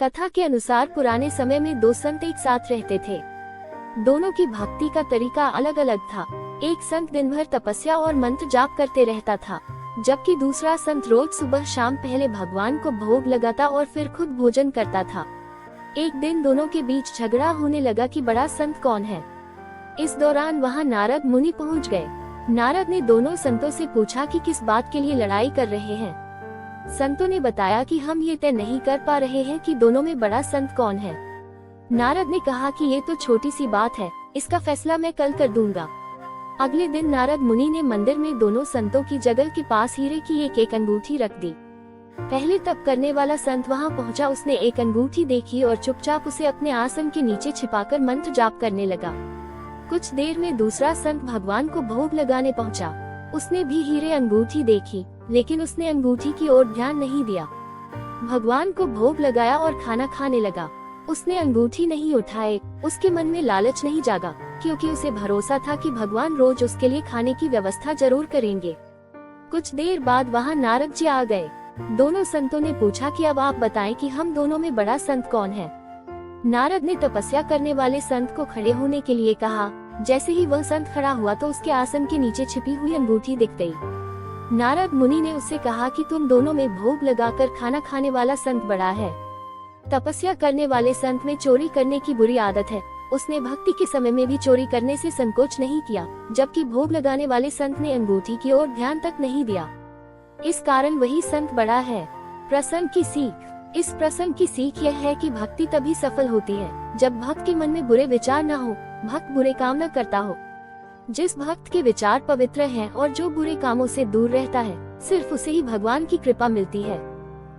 कथा के अनुसार पुराने समय में दो संत एक साथ रहते थे। दोनों की भक्ति का तरीका अलग अलग था। एक संत दिन भर तपस्या और मंत्र जाप करते रहता था, जबकि दूसरा संत रोज सुबह शाम पहले भगवान को भोग लगाता और फिर खुद भोजन करता था। एक दिन दोनों के बीच झगड़ा होने लगा कि बड़ा संत कौन है। इस दौरान वहां नारद मुनि पहुंच गए। नारद ने दोनों संतों से पूछा कि किस बात के लिए लड़ाई कर रहे हैं। संतों ने बताया कि हम ये तय नहीं कर पा रहे हैं कि दोनों में बड़ा संत कौन है। नारद ने कहा कि ये तो छोटी सी बात है, इसका फैसला मैं कल कर दूंगा। अगले दिन नारद मुनि ने मंदिर में दोनों संतों की जगह के पास हीरे की एक अंगूठी रख दी। पहले तप करने वाला संत वहां पहुंचा। उसने एक अंगूठी देखी और चुपचाप उसे अपने आसन के नीचे छिपाकर मंत्र जाप करने लगा। कुछ देर में दूसरा संत भगवान को भोग लगाने पहुंचा। उसने भी हीरे अंगूठी देखी, लेकिन उसने अंगूठी की ओर ध्यान नहीं दिया। भगवान को भोग लगाया और खाना खाने लगा। उसने अंगूठी नहीं उठाए। उसके मन में लालच नहीं जागा, क्योंकि उसे भरोसा था कि भगवान रोज उसके लिए खाने की व्यवस्था जरूर करेंगे। कुछ देर बाद वहां नारद जी आ गए। दोनों संतों ने पूछा कि अब आप बताएं कि हम दोनों में बड़ा संत कौन है। नारद ने तपस्या करने वाले संत को खड़े होने के लिए कहा। जैसे ही वह संत खड़ा हुआ तो उसके आसन के नीचे छिपी हुई अंगूठी दिख गई। नारद मुनि ने उससे कहा कि तुम दोनों में भोग लगाकर खाना खाने वाला संत बड़ा है। तपस्या करने वाले संत में चोरी करने की बुरी आदत है। उसने भक्ति के समय में भी चोरी करने से संकोच नहीं किया, जबकि भोग लगाने वाले संत ने अंगूठी की ओर ध्यान तक नहीं दिया। इस कारण वही संत बड़ा है। प्रसंग की सीख। इस प्रसंग की सीख यह है कि भक्ति तभी सफल होती है जब भक्त के मन में बुरे विचार न हो, भक्त बुरे काम न करता हो। जिस भक्त के विचार पवित्र हैं और जो बुरे कामों से दूर रहता है, सिर्फ उसे ही भगवान की कृपा मिलती है।